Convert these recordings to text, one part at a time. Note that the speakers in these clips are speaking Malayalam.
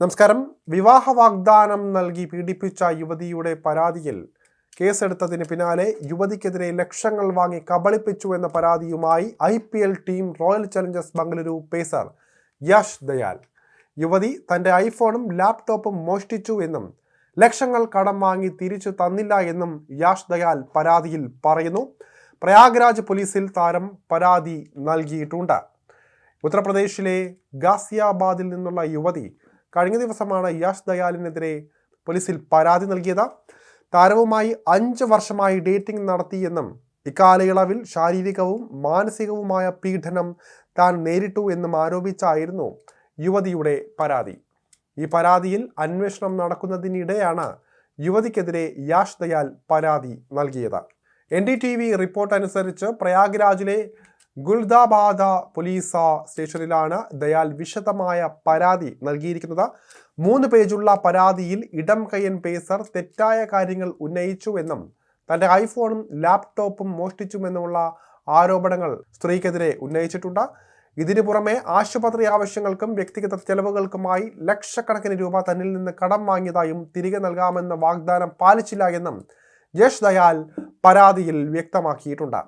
നമസ്കാരം. വിവാഹ വാഗ്ദാനം നൽകി പീഡിപ്പിച്ച യുവതിയുടെ പരാതിയിൽ കേസെടുത്തതിന് പിന്നാലെ യുവതിക്കെതിരെ ലക്ഷങ്ങൾ വാങ്ങി കബളിപ്പിച്ചു എന്ന പരാതിയുമായി IPL team royal Challengers Bengaluru pacer Yash Dayal. യുവതി തൻ്റെ ഐഫോണും ലാപ്ടോപ്പും മോഷ്ടിച്ചു എന്നും ലക്ഷങ്ങൾ കടം വാങ്ങി തിരിച്ചു തന്നില്ല എന്നും യാഷ് ദയാൽ പരാതിയിൽ പറയുന്നു. പ്രയാഗ്രാജ് പോലീസിൽ താരം പരാതി നൽകിയിട്ടുണ്ട്. ഉത്തർപ്രദേശിലെ ഗാസിയാബാദിൽ നിന്നുള്ള യുവതി കഴിഞ്ഞ ദിവസമാണ് യാഷ് ദയാലിനെതിരെ പോലീസിൽ പരാതി നൽകിയത്. താരവുമായി 5 വർഷമായി ഡേറ്റിംഗ് നടത്തിയെന്നും ഇക്കാലയളവിൽ ശാരീരികവും മാനസികവുമായ പീഡനം താൻ നേരിട്ടു എന്നും ആരോപിച്ചായിരുന്നു യുവതിയുടെ പരാതി. ഈ പരാതിയിൽ അന്വേഷണം നടക്കുന്നതിനിടെയാണ് യുവതിക്കെതിരെ യാഷ് ദയാൽ പരാതി നൽകിയത്. NDTV റിപ്പോർട്ട് അനുസരിച്ച് പ്രയാഗ്രാജിലെ ഗുൽദാബാദ പോലീസ് സ്റ്റേഷനിലാണ് ദയാൽ വിശദമായ പരാതി നൽകിയിരിക്കുന്നത്. 3 പേജുള്ള പരാതിയിൽ ഇടം കയ്യൻ പേസർ തെറ്റായ കാര്യങ്ങൾ ഉന്നയിച്ചു എന്നും തൻ്റെ ഐഫോണും ലാപ്ടോപ്പും മോഷ്ടിച്ചുമെന്നുമുള്ള ആരോപണങ്ങൾ സ്ത്രീക്കെതിരെ ഉന്നയിച്ചിട്ടുണ്ട്. ഇതിനു പുറമെ ആശുപത്രി ആവശ്യങ്ങൾക്കും വ്യക്തിഗത ചെലവുകൾക്കുമായി ലക്ഷക്കണക്കിന് രൂപ തന്നിൽ നിന്ന് കടം വാങ്ങിയതായും തിരികെ നൽകാമെന്ന വാഗ്ദാനം പാലിച്ചില്ല എന്നും യാഷ് ദയാൽ പരാതിയിൽ വ്യക്തമാക്കിയിട്ടുണ്ട്.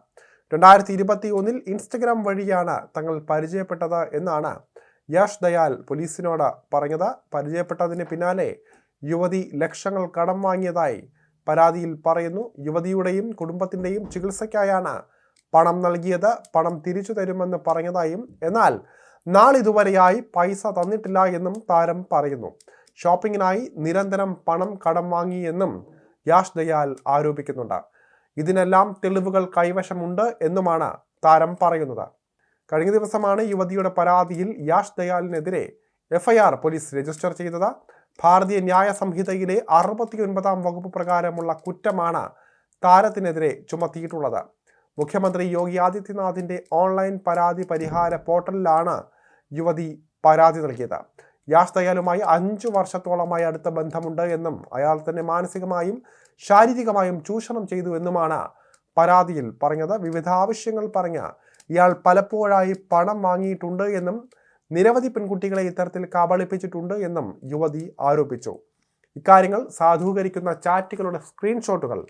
2021 ഇൻസ്റ്റഗ്രാം വഴിയാണ് തങ്ങൾ പരിചയപ്പെട്ടത് എന്നാണ് യാഷ് ദയാൽ പോലീസിനോട് പറഞ്ഞത്. പരിചയപ്പെട്ടതിന് പിന്നാലെ യുവതി ലക്ഷങ്ങൾ കടം വാങ്ങിയതായി പരാതിയിൽ പറയുന്നു. യുവതിയുടെയും കുടുംബത്തിൻ്റെയും ചികിത്സയ്ക്കായാണ് പണം നൽകിയത്. പണം തിരിച്ചു തരുമെന്ന് പറഞ്ഞതായും എന്നാൽ നാളിതുവരെയായി പൈസ തന്നിട്ടില്ല എന്നും താരം പറയുന്നു. ഷോപ്പിങ്ങിനായി നിരന്തരം പണം കടം വാങ്ങിയെന്നും യാഷ് ദയാൽ ആരോപിക്കുന്നുണ്ട്. ഇതിനെല്ലാം തെളിവുകൾ കൈവശമുണ്ട് എന്നുമാണ് താരം പറയുന്നത്. കഴിഞ്ഞ ദിവസമാണ് യുവതിയുടെ പരാതിയിൽ യാഷ് ദയാലിനെതിരെ FIR പോലീസ് രജിസ്റ്റർ ചെയ്തത്. ഭാരതീയ ന്യായ സംഹിതയിലെ 69-ാം വകുപ്പ് പ്രകാരമുള്ള കുറ്റമാണ് താരത്തിനെതിരെ ചുമത്തിയിട്ടുള്ളത്. മുഖ്യമന്ത്രി യോഗി ആദിത്യനാഥിൻ്റെ ഓൺലൈൻ പരാതി പരിഹാര പോർട്ടലിലാണ് യുവതി പരാതി നൽകിയത്. യാഷ് ദയാലുമായി 5 വർഷത്തോളമായി അടുത്ത ബന്ധമുണ്ട് എന്നും അയാൾ തന്നെ മാനസികമായും ശാരീരികമായും ചൂഷണം ചെയ്തു എന്നുമാണ് പരാതിയിൽ പറഞ്ഞത്. വിവിധ ആവശ്യങ്ങൾ പറഞ്ഞ ഇയാൾ പലപ്പോഴായി പണം വാങ്ങിയിട്ടുണ്ട് എന്നും നിരവധി പെൺകുട്ടികളെ ഇത്തരത്തിൽ കബളിപ്പിച്ചിട്ടുണ്ട് എന്നും യുവതി ആരോപിച്ചു. ഇക്കാര്യങ്ങൾ സാധൂകരിക്കുന്ന ചാറ്റുകളുടെ സ്ക്രീൻഷോട്ടുകൾ,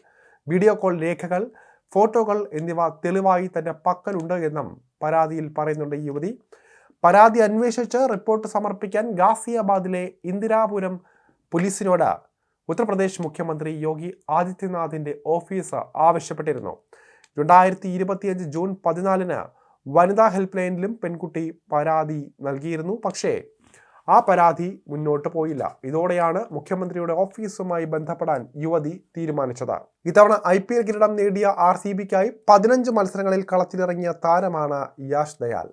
വീഡിയോ കോൾ രേഖകൾ, ഫോട്ടോകൾ എന്നിവ തെളിവായി തന്റെ പക്കലുണ്ട് എന്നും പരാതിയിൽ പറയുന്നുണ്ട് യുവതി. പരാതി അന്വേഷിച്ച് റിപ്പോർട്ട് സമർപ്പിക്കാൻ ഗാസിയാബാദിലെ ഇന്ദിരാപുരം പോലീസിനോട് ഉത്തർപ്രദേശ് മുഖ്യമന്ത്രി യോഗി ആദിത്യനാഥിൻ്റെ ഓഫീസ് ആവശ്യപ്പെട്ടിരുന്നു. 2025 ജൂൺ 14 വനിതാ ഹെൽപ്പ് ലൈനിലും പെൺകുട്ടി പരാതി നൽകിയിരുന്നു. പക്ഷേ ആ പരാതി മുന്നോട്ട് പോയില്ല. ഇതോടെയാണ് മുഖ്യമന്ത്രിയുടെ ഓഫീസുമായി ബന്ധപ്പെടാൻ യുവതി തീരുമാനിച്ചത്. ഇത്തവണ IPL കിരീടം നേടിയ RCBക്കായി 15 മത്സരങ്ങളിൽ കളത്തിലിറങ്ങിയ താരമാണ് യാഷ് ദയാൽ.